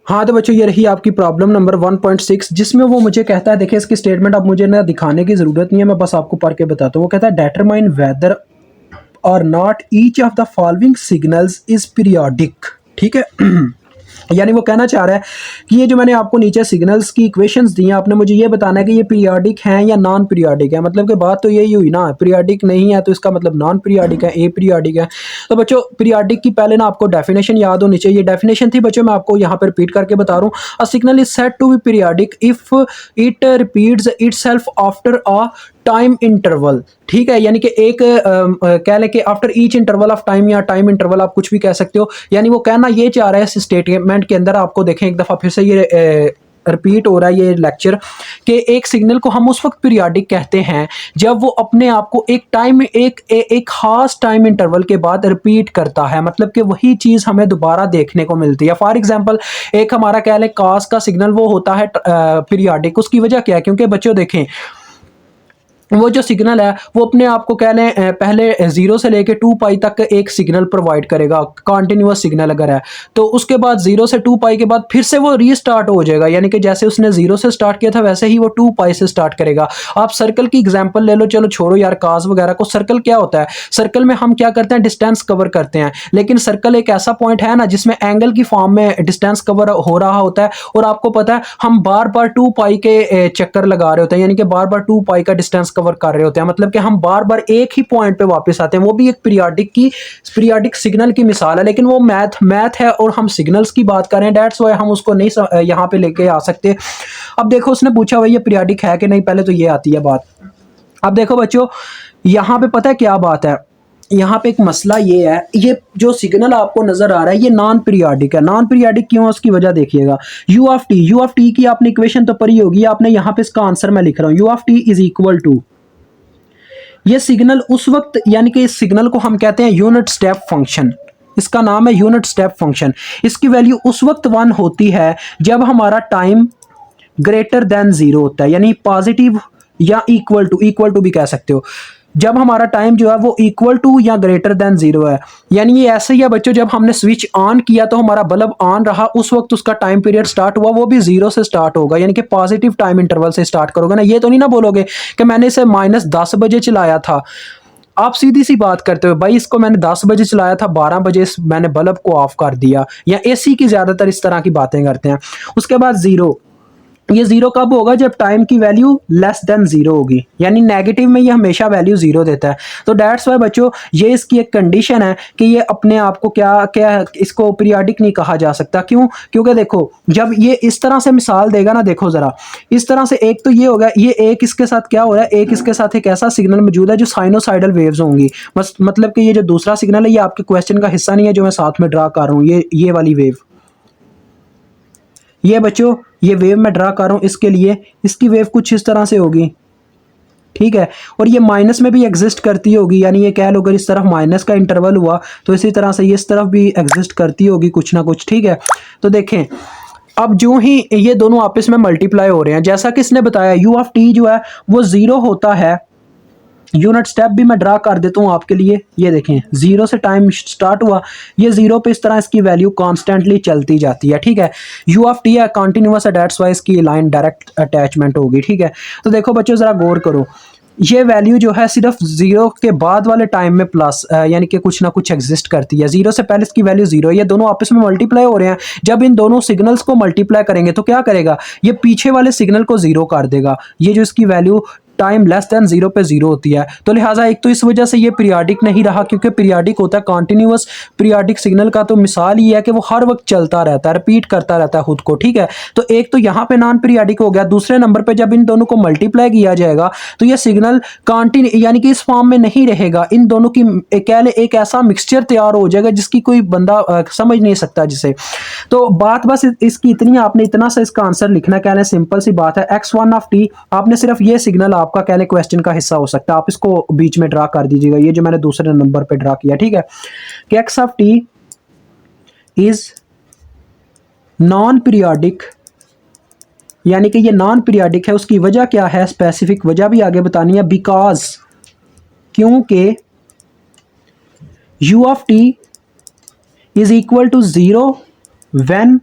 हाँ तो बच्चों ये रही आपकी प्रॉब्लम नंबर 1.6, जिसमें वो मुझे कहता है, देखिए इसकी स्टेटमेंट अब मुझे ना दिखाने की ज़रूरत नहीं है, मैं बस आपको पढ़ के बताता हूँ। वो कहता है डेटरमाइन वेदर और not each of the following signals is periodic. ठीक है यानी वो कहना चाह रहा है कि ये जो मैंने आपको नीचे सिग्नल्स की इक्वेशंस दी हैं, आपने मुझे ये बताना है कि ये पीरियोडिक हैं या नॉन पीरियोडिक है। मतलब कि बात तो यही हुई ना, पीरियोडिक नहीं है तो इसका मतलब नॉन पीरियोडिक है, ए पीरियोडिक है। तो बच्चों पीरियोडिक की पहले ना आपको डेफिनेशन याद होनी चाहिए। डेफिनेशन थी बच्चों, मैं आपको यहाँ पर रिपीट करके बता रहा हूँ। A signal is said to be periodic if it repeats itself after a time interval. ठीक है, यानी कि एक कह लें कि after each interval of time या टाइम इंटरवल, आप कुछ भी कह सकते हो। यानी वो कहना ये चाह रहा है इस स्टेटमेंट के अंदर, आपको देखें एक दफ़ा फिर से ये रिपीट हो रहा है ये लेक्चर, कि एक सिग्नल को हम उस वक्त पीरियोडिक कहते हैं जब वो अपने आप को एक टाइम एक खास टाइम इंटरवल के बाद रिपीट करता है। मतलब कि वही चीज़ हमें दोबारा देखने को मिलती है। फॉर एग्जांपल एक हमारा कह लें कास का सिग्नल वो होता है पीरियोडिक। उसकी वजह क्या है? क्योंकि बच्चों देखें वो जो सिग्नल है वो अपने आप को कह लें पहले 0 से लेके 2 पाई तक एक सिग्नल प्रोवाइड करेगा, कंटिन्यूअस सिग्नल अगर है तो। उसके बाद 0 से 2 पाई के बाद फिर से वो रीस्टार्ट हो जाएगा, यानी कि जैसे उसने 0 से स्टार्ट किया था वैसे ही वो 2 पाई से स्टार्ट करेगा। आप सर्कल की एग्जांपल ले लो, चलो छोड़ो यार काज वगैरह को। सर्कल क्या होता है? सर्कल में हम क्या करते हैं? डिस्टेंस कवर करते हैं। लेकिन सर्कल एक ऐसा पॉइंट है ना जिसमें एंगल की फॉर्म में डिस्टेंस कवर हो रहा होता है, और आपको पता है हम बार बार 2 पाई के चक्कर लगा रहे होते हैं, यानी कि बार बार 2 पाई का डिस्टेंस कवर कर रहे होते हैं। मतलब कि हम बार बार एक ही पॉइंट पे वापस आते हैं। वो भी एक पीरियोडिक सिग्नल की मिसाल है। लेकिन वो मैथ है और हम सिग्नल्स की बात कर रहे हैं, डेट्स वाई हम उसको नहीं यहाँ पे लेके आ सकते। अब देखो उसने पूछा भाई ये पीरियोडिक है कि नहीं, पहले तो ये आती है बात। अब देखो बच्चों यहाँ पे पता है क्या बात है, यहाँ पे एक मसला ये है, ये जो सिग्नल आपको नजर आ रहा है ये नॉन पीरियोडिक है। नॉन पीरियोडिक क्यों है उसकी वजह देखिएगा। यू ऑफ टी की आपने इक्वेशन तो पढ़ी होगी, आपने यहाँ पे इसका आंसर मैं लिख रहा हूँ। U of t is equal to, ये सिग्नल उस वक्त, यानी कि इस सिग्नल को हम कहते हैं यूनिट स्टेप फंक्शन। इसका नाम है यूनिट स्टेप फंक्शन। इसकी वैल्यू उस वक्त 1 होती है जब हमारा टाइम ग्रेटर देन 0 होता है, यानी पॉजिटिव या इक्वल टू भी कह सकते हो। जब हमारा टाइम जो है वो इक्वल टू या ग्रेटर देन 0 है, यानी ये ऐसे ही है बच्चों, जब हमने स्विच ऑन किया तो हमारा बल्ब ऑन रहा, उस वक्त उसका टाइम पीरियड स्टार्ट हुआ, वो भी 0 से स्टार्ट होगा, यानी कि पॉजिटिव टाइम इंटरवल से स्टार्ट करोगे ना। ये तो नहीं ना बोलोगे कि मैंने इसे -10 बजे चलाया था। आप सीधी सी बात करते हो भाई, इसको मैंने 10 बजे चलाया था, 12 बजे मैंने बल्ब को ऑफ कर दिया, या एसी की ज्यादातर इस तरह की बातें करते हैं। उसके बाद 0, ये 0 कब होगा? जब टाइम की वैल्यू लेस देन 0 होगी, यानी नेगेटिव में ये हमेशा वैल्यू 0 देता है। तो दैट्स वाई बच्चों ये इसकी एक कंडीशन है कि ये अपने आप को क्या क्या इसको पीरियोडिक नहीं कहा जा सकता। क्यों? क्योंकि देखो जब ये इस तरह से मिसाल देगा ना, देखो जरा इस तरह से, एक तो ये होगा, ये एक इसके साथ क्या हो रहा है, एक इसके साथ एक ऐसा सिग्नल मौजूद है जो साइनोसाइडल वेव्स होंगी। मतलब कि ये जो दूसरा सिग्नल है ये आपके क्वेश्चन का हिस्सा नहीं है जो मैं साथ में ड्रा कर रहा हूँ, ये वाली वेव, ये बच्चों ये वेव मैं ड्रा कर रहा हूं इसके लिए, इसकी वेव कुछ इस तरह से होगी। ठीक है, और ये माइनस में भी एग्जिस्ट करती होगी, यानी ये कह लो अगर इस तरफ माइनस का इंटरवल हुआ तो इसी तरह से ये इस तरफ भी एग्जिस्ट करती होगी कुछ ना कुछ। ठीक है, तो देखें अब जो ही ये दोनों आपस में मल्टीप्लाई हो रहे हैं, जैसा कि इसने बताया यू ऑफ टी जो है वो 0 होता है। यूनिट स्टेप भी मैं ड्रा कर देता हूँ आपके लिए, ये देखें 0 से टाइम स्टार्ट हुआ, ये 0 पे इस तरह इसकी वैल्यू कॉन्स्टेंटली चलती जाती है। ठीक है, यू ऑफ टी है कॉन्टिन्यूस है, डेट्स वाई इसकी लाइन डायरेक्ट अटैचमेंट होगी। ठीक है, तो देखो बच्चों जरा गौर करो, ये वैल्यू जो है सिर्फ 0 के बाद वाले टाइम में प्लस यानी कि कुछ ना कुछ एग्जिस्ट करती है। 0 से पहले इसकी वैल्यू 0 है, ये दोनों आपस में मल्टीप्लाई हो रहे हैं। जब इन दोनों सिग्नल्स को मल्टीप्लाई करेंगे तो क्या करेगा, ये पीछे वाले सिग्नल को 0 कर देगा। ये जो इसकी वैल्यू टाइम लेस देन 0 पे 0 होती है, तो लिहाजा एक तो इस वजह से ये पीरियोडिक नहीं रहा, क्योंकि पीरियोडिक होता है कॉन्टिन्यूस। पीरियोडिक सिग्नल का तो मिसाल ही है कि वो हर वक्त चलता रहता है, रिपीट करता रहता है खुद को। ठीक है, तो एक तो यहाँ पे नॉन पीरियोडिक हो गया। दूसरे नंबर पे जब इन दोनों को मल्टीप्लाई किया जाएगा तो ये सिग्नल कॉन्टिन्यू यानी कि इस फॉर्म में नहीं रहेगा, इन दोनों की कह ले एक ऐसा मिक्सचर तैयार हो जाएगा जिसकी कोई बंदा समझ नहीं सकता जिसे। तो बात बस इसकी इतनी, आपने इतना सा इसका आंसर लिखना, कह लें सिंपल सी बात है, x1 ऑफ टी। आपने सिर्फ ये सिग्नल आपका कह लें क्वेश्चन का हिस्सा हो सकता है, आप इसको बीच में ड्रा कर दीजिएगा, ये जो मैंने दूसरे नंबर पे ड्रा किया। ठीक है, कि x of t is non periodic, यानी कि ये नॉन पीरियोडिक है। उसकी वजह क्या है, स्पेसिफिक वजह भी आगे बतानी है। बिकॉज, क्योंकि u of t is equal to 0 when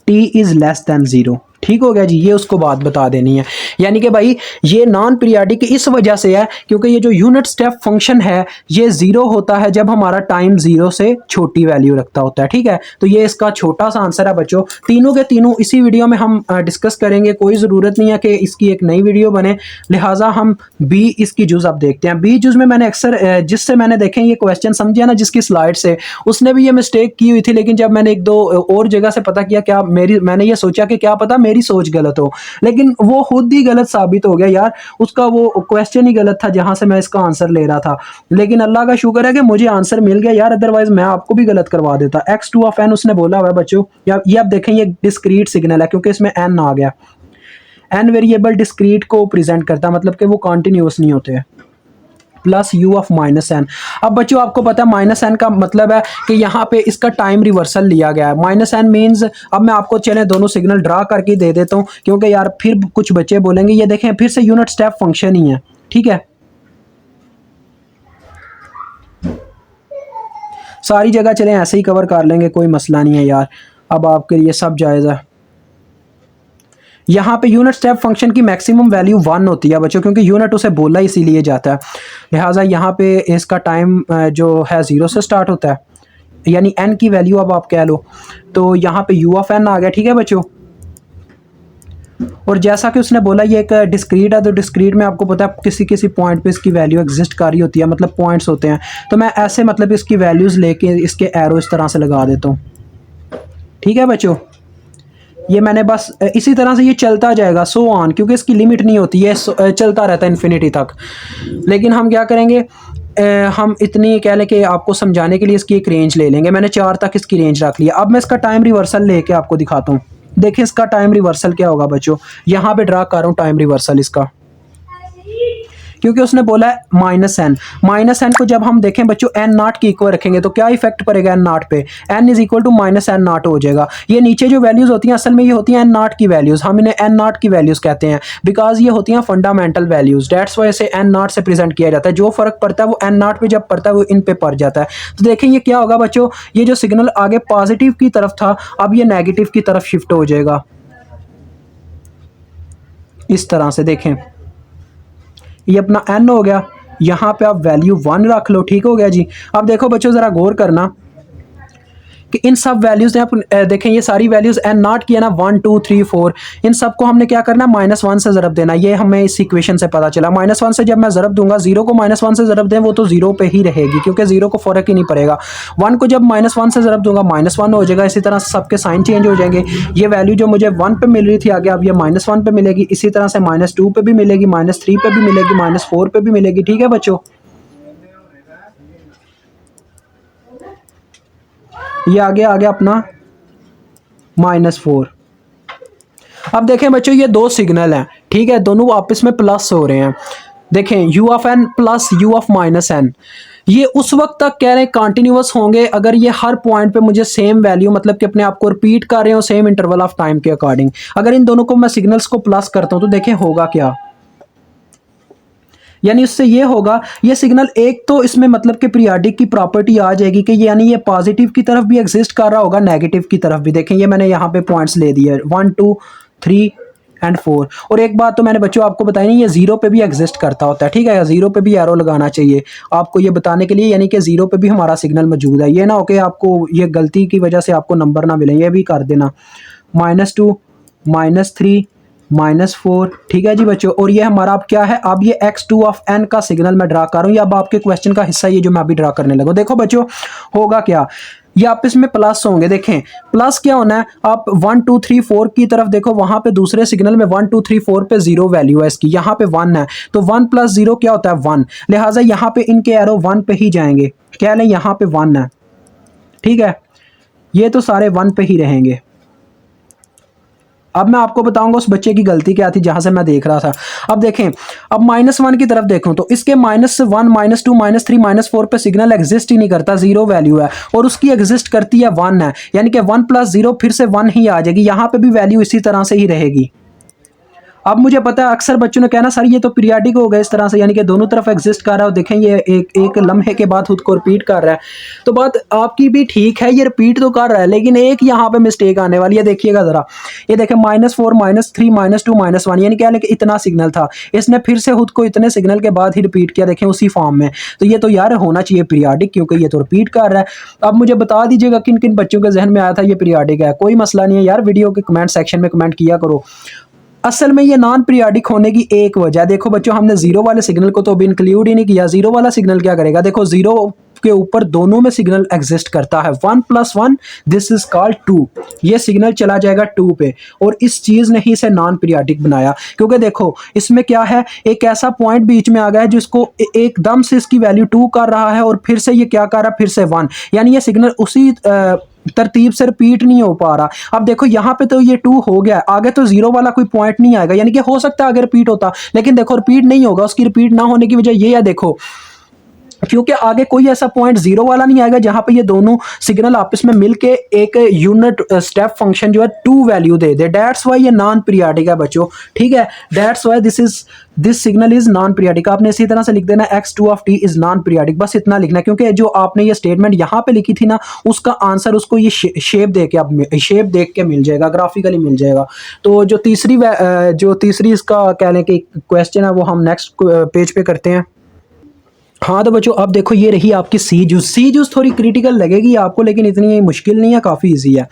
t is less than zero. ठीक हो गया जी, ये उसको बात बता देनी है। यानी कि भाई ये नॉन पीरियाडिक इस वजह से है क्योंकि ये जो यूनिट स्टेप फंक्शन है ये ज़ीरो होता है जब हमारा टाइम ज़ीरो से छोटी वैल्यू रखता होता है। ठीक है, तो ये इसका छोटा सा आंसर है बच्चों। तीनों के तीनों इसी वीडियो में हम डिस्कस करेंगे, कोई ज़रूरत नहीं है कि इसकी एक नई वीडियो बने, लिहाजा हम बी इसकी जुज़ अब देखते हैं। बी जुज़ में मैंने अक्सर जिससे मैंने देखें ये क्वेश्चन समझिया ना जिसकी स्लाइड से, उसने भी ये मिस्टेक की हुई थी, लेकिन जब मैंने एक दो और जगह से पता किया, क्या मैंने ये सोचा कि क्या पता मेरी सोच गलत हो, लेकिन वो खुद ही गलत साबित हो गया यार। उसका वो क्वेश्चन ही गलत था जहां से मैं इसका आंसर ले रहा था, लेकिन अल्लाह का शुक्र है कि मुझे आंसर मिल गया यार, अदरवाइज मैं आपको भी गलत करवा देता। x2 ऑफ n उसने बोला हुआ है बच्चों, ये आप देखें ये डिस्क्रीट सिग्नल है क्योंकि इसमें n आ गया। n वेरिएबल डिस्क्रीट को प्रेजेंट करता है, मतलब कि वो कॉन्टिन्यूस नहीं होते। Plus u of minus n. अब बच्चों आपको पता है माइनस एन का मतलब है कि यहाँ पे इसका टाइम रिवर्सल लिया गया है। माइनस एन मीन्स, अब मैं आपको चले दोनों सिग्नल ड्रा करके दे देता हूँ क्योंकि यार फिर कुछ बच्चे बोलेंगे, ये देखें फिर से यूनिट स्टेप फंक्शन ही है। ठीक है, सारी जगह चलें ऐसे ही कवर कर लेंगे, कोई मसला नहीं है यार, अब आपके लिए सब जायज़ है। यहाँ पे यूनिट स्टेप फंक्शन की मैक्सिमम वैल्यू 1 होती है बच्चों, क्योंकि यूनिट उसे बोला इसीलिए जाता है, लिहाजा यहाँ पे इसका टाइम जो है 0 से स्टार्ट होता है, यानी n की वैल्यू अब आप कह लो, तो यहाँ पे u ऑफ n आ गया। ठीक है बच्चों, और जैसा कि उसने बोला ये एक डिस्क्रीट है, तो डिस्क्रीट में आपको पता है किसी किसी पॉइंट पे इसकी वैल्यू एग्जिस्ट कर रही होती है, मतलब पॉइंट्स होते हैं, तो मैं ऐसे मतलब इसकी वैल्यूज़ लेके इसके एरो इस तरह से लगा देता हूँ। ठीक है बच्चों, ये मैंने बस इसी तरह से ये चलता जाएगा सो ऑन, क्योंकि इसकी लिमिट नहीं होती है, चलता रहता है इन्फिनिटी तक। लेकिन हम क्या करेंगे, हम इतनी कह लें कि आपको समझाने के लिए इसकी एक रेंज ले लेंगे। मैंने 4 तक इसकी रेंज रख लिया। अब मैं इसका टाइम रिवर्सल लेके आपको दिखाता हूँ। देखिए इसका टाइम रिवर्सल क्या होगा बच्चों, यहाँ पे ड्रा कर रहा हूँ टाइम रिवर्सल इसका, क्योंकि उसने बोला है माइनस एन। माइनस एन को जब हम देखें बच्चों एन नॉट की इक्वल रखेंगे तो क्या इफेक्ट पड़ेगा एन नॉट पे, n is equal to minus n naught हो जाएगा। ये नीचे जो वैल्यूज होती हैं असल में ये होती हैं एन नॉट की वैल्यूज, हम इन्हें एन नॉट की वैल्यूज कहते हैं बिकॉज ये होती हैं फंडामेंटल वैल्यूज, डेट्स वजह से एन नॉट से प्रेजेंट किया जाता है। जो फर्क पड़ता है वो एन नॉट पे जब पड़ता है वो इन पे पड़ जाता है। तो देखें ये क्या होगा बच्चों, ये जो सिग्नल आगे पॉजिटिव की तरफ था अब ये नेगेटिव की तरफ शिफ्ट हो जाएगा इस तरह से। देखें ये अपना n हो गया, यहाँ पे आप वैल्यू 1 रख लो। ठीक हो गया जी। अब देखो बच्चों ज़रा गौर करना कि इन सब वैल्यूज़ ने आप देखें ये सारी वैल्यूज़ एन नॉट की है ना 1 2 3 4, इन सबको हमने क्या करना है -1 से ज़रब देना। ये हमें इस इक्वेशन से पता चला। -1 से जब मैं ज़रब दूंगा, 0 को -1 से ज़रब दें वो तो 0 पे ही रहेगी क्योंकि 0 को फ़र्क ही नहीं पड़ेगा। 1 को जब -1 से ज़रब दूंगा -1 हो जाएगा। इसी तरह से सबके साइन चेंज हो जाएंगे। ये वैल्यू जो मुझे 1 पे मिल रही थी आगे अब ये -1 पे मिलेगी, इसी तरह से -2 पे भी मिलेगी, -3 पे भी मिलेगी, -4 पे भी मिलेगी। ठीक है बच्चों, ये आगे आ गया अपना -4। अब देखें बच्चों ये दो सिग्नल हैं, ठीक है, दोनों आपस में प्लस हो रहे हैं। देखें u of n plus u of minus n, ये उस वक्त तक कह रहे हैं कंटिन्यूअस होंगे अगर ये हर पॉइंट पे मुझे सेम वैल्यू मतलब कि अपने आप को रिपीट कर रहे हो सेम इंटरवल ऑफ टाइम के अकॉर्डिंग। अगर इन दोनों को मैं सिग्नल्स को प्लस करता हूं तो देखें होगा क्या, यानी उससे ये होगा ये सिग्नल एक तो इसमें मतलब कि पीरियाडिक की प्रॉपर्टी आ जाएगी कि यानी ये पॉजिटिव की तरफ भी एग्जिस्ट कर रहा होगा नेगेटिव की तरफ भी। देखें ये मैंने यहाँ पे पॉइंट्स ले दिए 1 2 3 एंड 4। और एक बात तो मैंने बच्चों आपको बताई नहीं, ये 0 पे भी एग्जिस्ट करता होता है। ठीक है, 0 पे भी एरो लगाना चाहिए आपको ये बताने के लिए, यानी कि 0 पे भी हमारा सिग्नल मौजूद है। ये ना हो कि आपको ये गलती की वजह से आपको नंबर ना मिले, ये भी कर देना -2 -3 -4। ठीक है जी बच्चों, और ये हमारा अब क्या है, अब ये x2 ऑफ n का सिग्नल मैं ड्रा कर रहा हूँ। ये अब आपके क्वेश्चन का हिस्सा ये जो मैं अभी ड्रा करने लगा। देखो बच्चों होगा क्या, ये आपस में प्लस होंगे। देखें प्लस क्या होना है, आप 1 2 3 4 की तरफ देखो, वहां पे दूसरे सिग्नल में 1 2 3 4 पे 0 वैल्यू है इसकी, यहाँ पे 1 है, तो 1 + 0 क्या होता है 1, लिहाजा यहाँ पे इनके एरो 1 पे ही जाएंगे। क्या लें, यहाँ पे 1 है, ठीक है, ये तो सारे 1 पे ही रहेंगे। अब मैं आपको बताऊंगा उस बच्चे की गलती क्या थी जहां से मैं देख रहा था। अब देखें, अब -1 की तरफ देखूं तो इसके -1 -2 -3 -4 पे सिग्नल एग्जिस्ट ही नहीं करता, 0 वैल्यू है, और उसकी एग्जिस्ट करती है 1 है, यानी कि 1 + 0 फिर से 1 ही आ जाएगी, यहां पे भी वैल्यू इसी तरह से ही रहेगी। अब मुझे पता है अक्सर बच्चों ने कहना सर ये तो पीरियाडिक हो गया इस तरह से, यानी कि दोनों तरफ एग्जिस्ट कर रहा है और देखें ये एक लम्हे के बाद खुद को रिपीट कर रहा है। तो बात आपकी भी ठीक है, ये रिपीट तो कर रहा है, लेकिन एक यहाँ पे मिस्टेक आने वाली है, देखिएगा जरा। ये देखें -4 -3 -2 -1, यानी क्या, लेकिन इतना सिग्नल था, इसने फिर से खुद को इतने सिग्नल के बाद ही रिपीट किया, देखें उसी फॉर्म में। तो ये तो यार होना चाहिए पीरियाडिक, क्योंकि ये तो रिपीट कर रहा है। अब मुझे बता दीजिएगा किन किन बच्चों के जहन में आया था ये पीरियाडिक है। कोई मसला नहीं है यार, वीडियो के कमेंट सेक्शन में कमेंट किया करो। असल में ये नॉन पीरियाडिक होने की एक वजह, देखो बच्चों हमने जीरो वाले सिग्नल को तो अभी इंक्लूड ही नहीं किया। जीरो वाला सिग्नल क्या करेगा, देखो जीरो के ऊपर दोनों में सिग्नल एग्जिस्ट करता है, 1 + 1 दिस इज कॉल्ड 2। ये सिग्नल चला जाएगा 2 पे, और इस चीज ने ही इसे नॉन पीरियाडिक बनाया। क्योंकि देखो इसमें क्या है, एक ऐसा पॉइंट बीच में आ गया है जिसको एकदम से इसकी वैल्यू 2 कर रहा है, और फिर से ये क्या कर रहा है, फिर से 1, यानी ये सिग्नल उसी तरतीब से रिपीट नहीं हो पा रहा। अब देखो यहाँ पे तो ये 2 हो गया, आगे तो जीरो वाला कोई पॉइंट नहीं आएगा, यानी कि हो सकता है अगर रिपीट होता, लेकिन देखो रिपीट नहीं होगा। उसकी रिपीट ना होने की वजह ये है, देखो क्योंकि आगे कोई ऐसा पॉइंट जीरो वाला नहीं आएगा जहां पे ये दोनों सिग्नल आपस में मिलके एक यूनिट स्टेप फंक्शन जो है 2 value they they. That's why ये नॉन पीरियाडिक है बच्चों, ठीक है। That's why this signal is non periodic. आपने इसी तरह से लिख देना x2 of t is non periodic, बस इतना लिखना, क्योंकि जो आपने ये स्टेटमेंट यहाँ पे लिखी थी ना, उसका आंसर उसको ये शेप दे के, अब शेप देख के मिल जाएगा, ग्राफिकली मिल जाएगा। तो जो तीसरी इसका कह लें कि क्वेश्चन है, वो हम नेक्स्ट पेज पे करते हैं। हाँ तो बच्चों अब देखो ये रही आपकी सी जूस थोड़ी क्रिटिकल लगेगी आपको, लेकिन इतनी मुश्किल नहीं है, काफ़ी इजी है।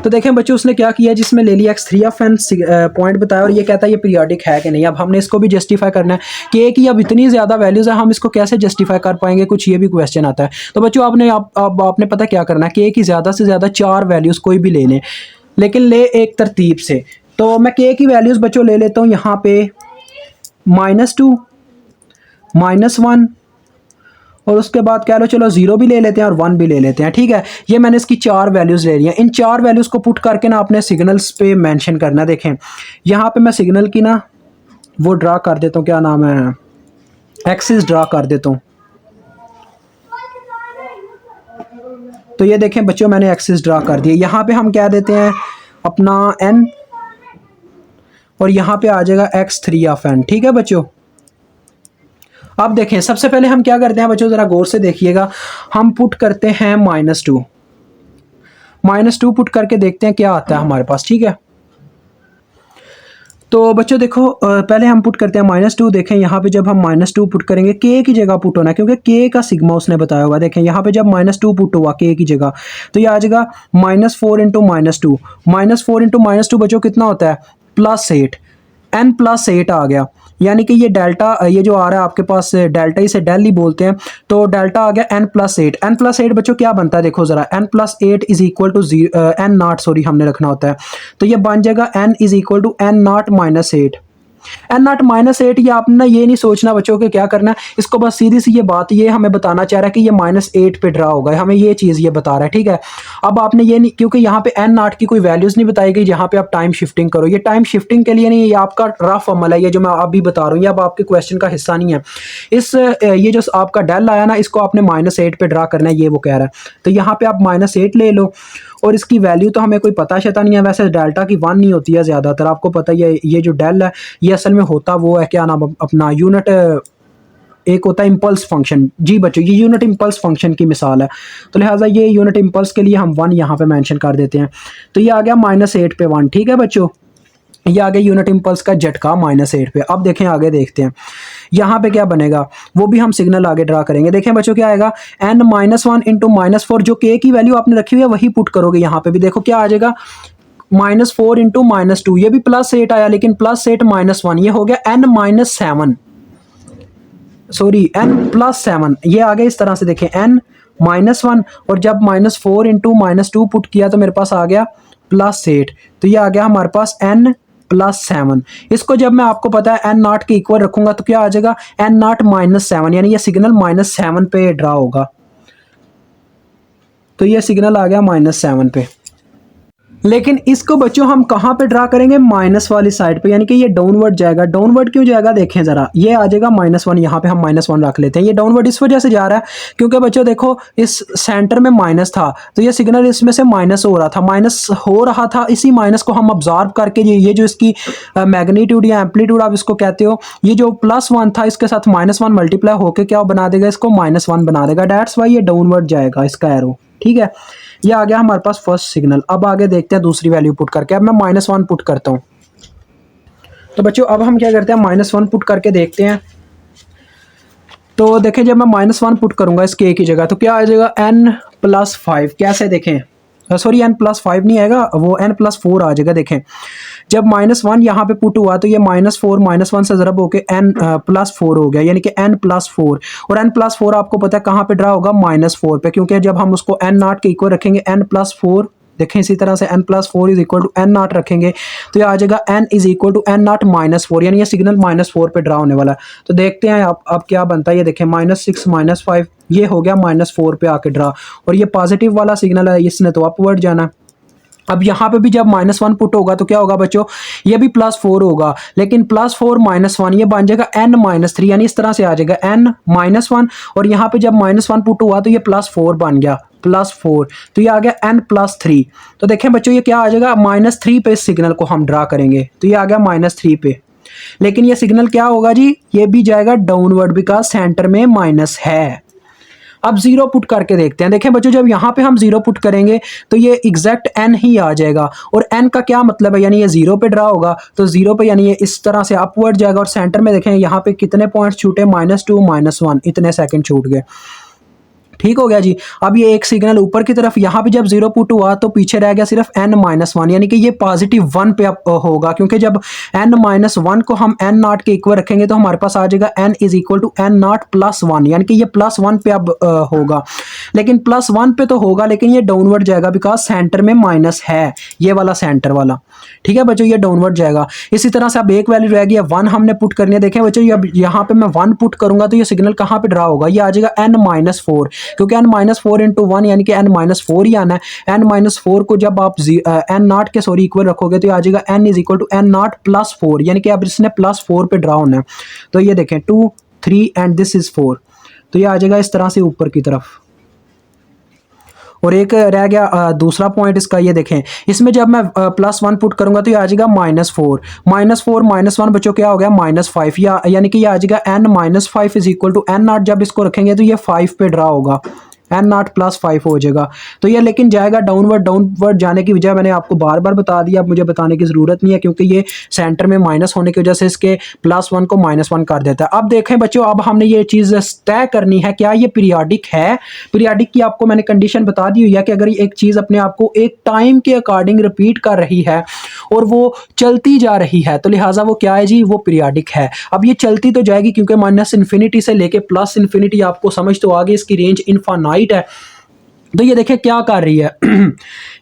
तो देखें बच्चों उसने क्या किया, जिसमें ले लिया x3 पॉइंट बताया, और ये कहता है ये पीरियोडिक है कि नहीं। अब हमने इसको भी जस्टिफाई करना है कि एक ही अब इतनी ज़्यादा वैल्यूज़ है, हम इसको कैसे जस्टिफाई कर पाएंगे, कुछ ये भी क्वेश्चन आता है। तो बच्चों आपने पता क्या करना है कि एक ही ज़्यादा से ज़्यादा 4 वैल्यूज़ कोई भी ले लें, लेकिन ले एक तरतीब से। तो मैं के की वैल्यूज़ बच्चों ले लेता हूँ यहाँ पे -2 -1, और उसके बाद कह लो चलो 0 भी ले लेते हैं और 1 भी ले लेते हैं, ठीक है। ये मैंने इसकी 4 वैल्यूज़ ले ली हैं। इन 4 वैल्यूज़ को पुट करके ना अपने सिग्नल्स पे मेंशन करना। देखें यहाँ पे मैं सिग्नल की ना वो ड्रा कर देता हूँ, क्या नाम है, एक्सिस ड्रा कर देता हूँ। तो ये देखें बच्चों मैंने एक्सिस ड्रा कर दिया। यहाँ पे हम क्या देते हैं अपना n, और यहाँ पे आ जाएगा x3 ऑफ n, ठीक है बच्चों। अब देखें सबसे पहले हम क्या करते हैं बच्चों, ज़रा गौर से देखिएगा। हम पुट करते हैं -2 पुट करके देखते हैं क्या आता है हमारे पास, ठीक है। तो बच्चों देखो पहले हम पुट करते हैं -2। देखें यहाँ पे जब हम -2 पुट करेंगे, के की जगह पुट होना है, क्योंकि के का सिग्मा उसने बताया हुआ। देखें यहाँ पे जब -2 पुट हुआ के की जगह, तो ये आ जाएगा -4 × -2। -4 × -2 बच्चों कितना होता है, +8, n +8 आ गया। यानी कि ये डेल्टा, ये जो आ रहा है आपके पास डेल्टा, इसे डेल ही बोलते हैं। तो डेल्टा आ गया n +8 बच्चों क्या बनता है, देखो जरा, n +8 is equal to n0, sorry हमने रखना होता है। तो ये बन जाएगा n is equal to n0 -8। n0 -8, ये आपने ये नहीं सोचना बच्चों के क्या करना है, इसको बस सीधी सी ये बात ये हमें बताना चाह रहा है कि ये -8 पे ड्रा होगा, हमें ये चीज़ ये बता रहा है, ठीक है। अब आपने ये नहीं, क्योंकि यहाँ पे n0 की कोई वैल्यूज़ नहीं बताई गई जहाँ पे आप टाइम शिफ्टिंग करो। ये टाइम शिफ्टिंग के लिए नहीं, ये आपका रफ अमल है, ये जो मैं अभी बता रहा हूँ, ये अब आपके क्वेश्चन का हिस्सा नहीं है। ये जो आपका डेल आया ना, इसको आपने -8 पे ड्रा करना है, ये वो कह रहा है। तो यहाँ पे आप -8 ले लो, और इसकी वैल्यू तो हमें कोई पता शता नहीं है। वैसे डेल्टा की 1 नहीं होती है ज़्यादातर, आपको पता ही है। ये जो डेल है ये असल में होता वो है, क्या नाम अपना यूनिट, एक होता है इम्पल्स फंक्शन। जी बच्चों ये यूनिट इम्पल्स फंक्शन की मिसाल है, तो लिहाजा ये यूनिट इम्पल्स के लिए हम 1 यहाँ पे मेंशन कर देते हैं। तो ये आ गया -8 पे 1, ठीक है बच्चों। ये आगे यूनिट इम्पल्स का झटका -8 पे। अब देखें आगे देखते हैं यहाँ पे क्या बनेगा, वो भी हम सिग्नल आगे ड्रा करेंगे। देखें बच्चों क्या आएगा, n -1 × -4, जो k की वैल्यू आपने रखी हुई है वही पुट करोगे। यहाँ पे भी देखो क्या आ जाएगा, -4 × -2, ये भी +8 आया, लेकिन +8 -1, ये हो गया n -7, सॉरी n +7, ये आ गया इस तरह से। देखें n -1, और जब -4 × -2 पुट किया तो मेरे पास आ गया +8, तो ये आ गया हमारे पास n +7। इसको जब मैं आपको पता है n0 के इक्वल रखूंगा तो क्या आ जाएगा, n0 -7, यानी ये सिग्नल -7 पे ड्रा होगा। तो ये सिग्नल आ गया -7 पे। लेकिन इसको बच्चों हम कहाँ पे ड्रा करेंगे, माइनस वाली साइड पे, यानी कि ये डाउनवर्ड जाएगा। डाउनवर्ड क्यों जाएगा देखें ज़रा, ये आ जाएगा -1, यहाँ पे हम -1 रख लेते हैं। ये डाउनवर्ड इस वजह से जा रहा है क्योंकि बच्चों देखो इस सेंटर में माइनस था, तो ये सिग्नल इसमें से माइनस हो रहा था, इसी माइनस को हम ऑब्जॉर्व करके ये जो इसकी मैग्नीट्यूड या एम्पलीट्यूड आप इसको कहते हो, ये जो +1 था इसके साथ -1 मल्टीप्लाई होकर क्या बना देगा, इसको -1 बना देगा। डैट्स वाई ये डाउनवर्ड जाएगा इसका एरो, ठीक है। ये आ गया हमारे पास फर्स्ट सिग्नल। अब आगे देखते हैं दूसरी वैल्यू पुट करके। अब मैं -1 पुट करता हूँ। तो बच्चों अब हम क्या करते हैं, -1 पुट करके देखते हैं। तो देखें जब मैं -1 पुट करूंगा इस k की जगह तो क्या आ जाएगा, n+5। कैसे देखें, सॉरी n+5 नहीं आएगा, वो n+4 आ जाएगा। देखें जब -1 यहाँ पे पुट हुआ तो ये -4 -1 से ज़रब होके n+4 हो गया, यानी कि n+4। और n+4 आपको पता है कहाँ पे ड्रा होगा, -4 पे, क्योंकि जब हम उसको n0 के इक्वल रखेंगे n+4, देखें इसी तरह से n+4 is equal to n0 रखेंगे तो ये आ जाएगा n is equal to n0 -4, यानी ये सिग्नल -4 पे ड्रा होने वाला है। तो देखते हैं आप क्या बनता है। ये देखें -6 -5 ये हो गया -4 पे आके ड्रा, और ये पॉजिटिव वाला सिग्नल है, इसने तो अपवर्ड जाना है। अब यहाँ पे भी जब -1 पुट होगा तो क्या होगा बच्चों, ये भी +4 होगा, लेकिन +4 -1 ये बन जाएगा n-3, यानी इस तरह से आ जाएगा n-1। और यहाँ पे जब -1 पुट हुआ तो ये +4 बन गया, +4, तो ये आ गया n+3। तो देखें बच्चों ये क्या आ जाएगा, -3 पे इस सिग्नल को हम ड्रा करेंगे, तो ये आ गया -3 पे। लेकिन ये सिग्नल क्या होगा जी, ये भी जाएगा डाउनवर्ड, बिकॉज सेंटर में माइनस है। अब 0 पुट करके देखते हैं। देखें बच्चों जब यहाँ पे हम 0 पुट करेंगे तो ये एग्जैक्ट n ही आ जाएगा, और n का क्या मतलब है, यानी ये 0 पे ड्रा होगा, तो 0 पे यानी ये इस तरह से अपवर्ड जाएगा। और सेंटर में देखें यहाँ पे कितने पॉइंट्स छूटे, -2 -1, इतने सेकंड छूट गए। ठीक हो गया जी। अब ये एक सिग्नल ऊपर की तरफ, यहाँ पे जब 0 पुट हुआ तो पीछे रह गया सिर्फ n-1, यानी कि ये +1 पे होगा, क्योंकि जब n-1 को हम n0 के इक्वल रखेंगे तो हमारे पास आ जाएगा n is equal to n0+1, यानी कि ये +1 पे अब होगा। लेकिन +1 पे तो होगा, लेकिन ये डाउनवर्ड जाएगा, बिकॉज सेंटर में माइनस है, ये वाला सेंटर वाला। ठीक है बच्चों, ये डाउनवर्ड जाएगा। इसी तरह से अब एक वैल्यू रह गई, 1 हमने पुट करनी है। देखें बच्चों अब यहाँ पे मैं 1 पुट करूंगा तो ये सिग्नल कहाँ पे ड्रा होगा, ये आ जाएगा n-4, क्योंकि n-4 इंटू 1 यानी कि n-4 ही आना है। n-4 को जब आप n0 के इक्वल रखोगे तो ये आ जाएगा n is equal to n0+4, यानी कि अब इसने +4 पे ड्रा होना है। तो ये देखें 2 3 एंड दिस इज 4, तो ये आ जाएगा इस तरह से ऊपर की तरफ। और एक रह गया दूसरा पॉइंट इसका, ये देखें इसमें जब मैं +1 पुट करूंगा तो ये आ जाएगा -4 -1 बच्चों क्या हो गया, -5, यानी कि ये आ जाएगा n-5 is equal to n0। जब इसको रखेंगे तो ये 5 पे ड्रा होगा, n0+5 हो जाएगा। तो ये लेकिन जाएगा डाउनवर्ड जाने की वजह मैंने आपको बार बार बता दिया, अब मुझे बताने की ज़रूरत नहीं है, क्योंकि ये सेंटर में माइनस होने की वजह से इसके +1 को -1 कर देता है। अब देखें बच्चों, अब हमने ये चीज़ तय करनी है क्या ये पीरियाडिक है। पीरियाडिक की आपको मैंने कंडीशन बता दी हुई है कि अगर एक चीज़ अपने आप को एक टाइम के अकॉर्डिंग रिपीट कर रही है और वो चलती जा रही है तो लिहाजा वो क्या है जी, वो पीरियाडिक है। अब ये चलती तो जाएगी क्योंकि -∞ से लेके +∞, आपको समझ तो आ गई, इसकी रेंज इनफाइनाइट है। तो ये देखें क्या कर रही है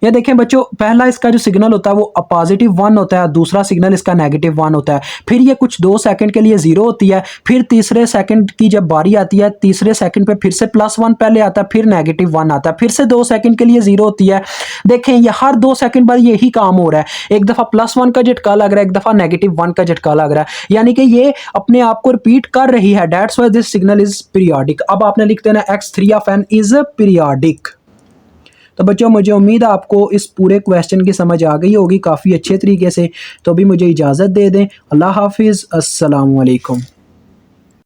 ये देखें बच्चों, पहला इसका जो सिग्नल होता है वो +1 होता है, दूसरा सिग्नल इसका -1 होता है। फिर ये कुछ 2 सेकंड के लिए 0 होती है, फिर तीसरे सेकंड की जब बारी आती है, तीसरे सेकंड पे फिर से +1 पहले आता है, फिर -1 आता है, फिर से 2 सेकंड के लिए 0 होती है। देखें ये हर 2 सेकंड बाद यही काम हो रहा है, एक दफ़ा +1 का झटका लग रहा है, एक दफ़ा -1 का झटका लग रहा है, यानी कि ये अपने आप को रिपीट कर रही है। That's why this signal is periodic. अब आपने लिख देना x3 of n is periodic. तो बच्चों मुझे उम्मीद है आपको इस पूरे क्वेश्चन की समझ आ गई होगी काफ़ी अच्छे तरीके से। तो भी मुझे इजाज़त दे दें। अल्लाह हाफिज़, अस्सलाम वालेकुम।